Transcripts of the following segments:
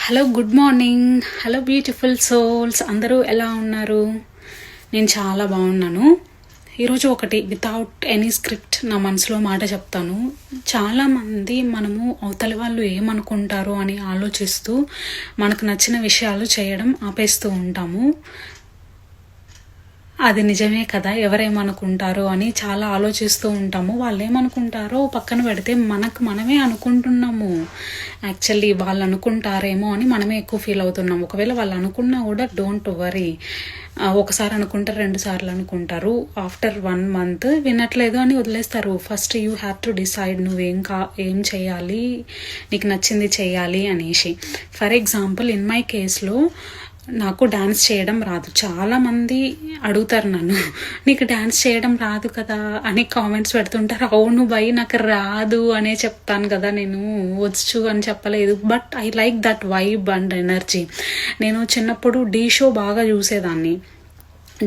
Hello, good morning. Hello beautiful souls, అందరూ ఎలా ఉన్నారు? నేను చాలా బాగున్నాను. ఈరోజు ఒకటి వితౌట్ ఎనీ స్క్రిప్ట్ నా మనసులో మాట చెప్తాను. చాలామంది మనము అవతలి వాళ్ళు ఏమనుకుంటారో అని ఆలోచిస్తూ మనకు నచ్చిన విషయాలు చేయడం ఆపేస్తూ ఉంటాము. అది నిజమే కదా, ఎవరేమనుకుంటారో అని చాలా ఆలోచిస్తూ ఉంటాము. వాళ్ళు ఏమనుకుంటారో పక్కన పెడితే మనమే అనుకుంటున్నాము. యాక్చువల్లీ వాళ్ళు అనుకుంటారేమో అని మనమే ఎక్కువ ఫీల్ అవుతున్నాము. ఒకవేళ వాళ్ళు అనుకున్నా కూడా డోంట్ వరీ. ఒకసారి అనుకుంటారు, 2 సార్లు అనుకుంటారు, ఆఫ్టర్ 1 month వినట్లేదు అని వదిలేస్తారు. First you have to decide ఏం చేయాలి, నీకు నచ్చింది చేయాలి అనేసి. ఫర్ ఎగ్జాంపుల్, ఇన్ మై కేస్లో నాకు డ్యాన్స్ చేయడం రాదు. చాలామంది అడుగుతారు నన్ను, నీకు డ్యాన్స్ చేయడం రాదు కదా అని కామెంట్స్ పెడుతుంటారు. అవును బై, నాకు రాదు అనే చెప్తాను కదా, నేను వచ్చు అని చెప్పలేదు. But I like that vibe and energy. నేను చిన్నప్పుడు ఢీ షో బాగా చూసేదాన్ని,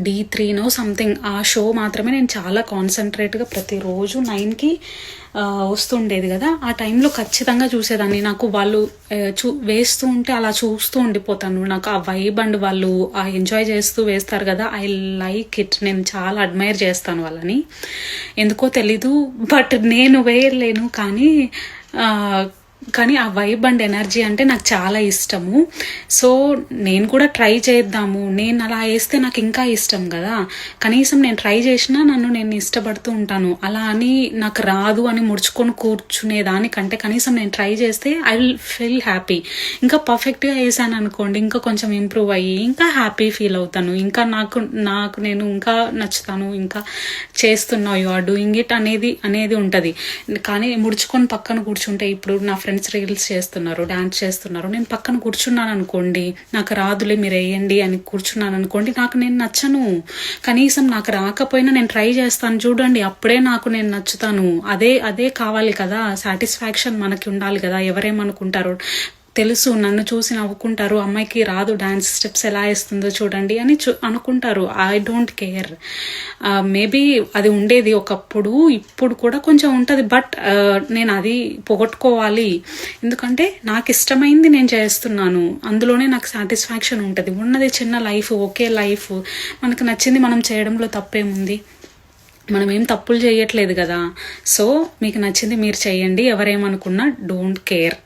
D3 సంథింగ్. ఆ షో మాత్రమే నేను చాలా కాన్సన్ట్రేట్గా ప్రతిరోజు 9కి వస్తుండేది కదా, ఆ టైంలో ఖచ్చితంగా చూసేదాన్ని. నాకు వాళ్ళు వేస్తూ ఉంటే అలా చూస్తూ ఉండిపోతాను. నాకు ఆ వైబ్ అండ్ వాళ్ళు ఆ ఎంజాయ్ చేస్తూ వేస్తారు కదా, ఐ లైక్ ఇట్. నేను చాలా అడ్మైర్ చేస్తాను వాళ్ళని, ఎందుకో తెలీదు. బట్ నేను వేయలేను, కానీ ఆ వైబ్ అండ్ ఎనర్జీ అంటే నాకు చాలా ఇష్టము. సో నేను కూడా ట్రై చేద్దాము. నేను అలా వేస్తే నాకు ఇంకా ఇష్టం కదా, కనీసం నేను ట్రై చేసినా నేను ఇష్టపడుతూ ఉంటాను. అలా అని నాకు రాదు అని ముడుచుకొని కూర్చునేదానికంటే కనీసం నేను ట్రై చేస్తే ఐ విల్ ఫీల్ హ్యాపీ. ఇంకా పర్ఫెక్ట్గా వేసాను అనుకోండి, ఇంకా కొంచెం ఇంప్రూవ్ అయ్యి ఇంకా హ్యాపీ ఫీల్ అవుతాను. ఇంకా నాకు నేను ఇంకా నచ్చుతాను, ఇంకా చేస్తున్నావు, యు ఆర్ డూయింగ్ ఇట్ అనేది ఉంటుంది. కానీ ముడుచుకొని పక్కన కూర్చుంటే, ఇప్పుడు నా ఫ్రెండ్స్ రీల్స్ చేస్తున్నారు, డాన్స్ చేస్తున్నారు, నేను పక్కన కూర్చున్నాను అనుకోండి, నాకు రాదులే మీరు వేయండి అని కూర్చున్నాను అనుకోండి, నేను నచ్చను. కనీసం నాకు రాకపోయినా నేను ట్రై చేస్తాను చూడండి, అప్పుడే నేను నచ్చుతాను. అదే కావాలి కదా, సాటిస్ఫాక్షన్ మనకి ఉండాలి కదా. ఎవరేమనుకుంటారో తెలుసు, నన్ను చూసి నవ్వుకుంటారు, అమ్మాయికి రాదు డాన్స్ స్టెప్స్ ఎలా వేస్తుందో చూడండి అని అనుకుంటారు. I don't care. మేబీ అది ఉండేది ఒకప్పుడు, ఇప్పుడు కూడా కొంచెం ఉంటుంది. బట్ నేను అది పోగొట్టుకోవాలి. ఎందుకంటే నాకు ఇష్టమైంది నేను చేస్తున్నాను, అందులోనే నాకు సాటిస్ఫాక్షన్ ఉంటుంది. ఉన్నది చిన్న లైఫ్, ఒకే లైఫ్, మనకు నచ్చింది మనం చేయడంలో తప్పేముంది? మనం ఏం తప్పులు చేయట్లేదు కదా. సో మీకు నచ్చింది మీరు చేయండి, ఎవరేమనుకున్నా డోంట్ కేర్.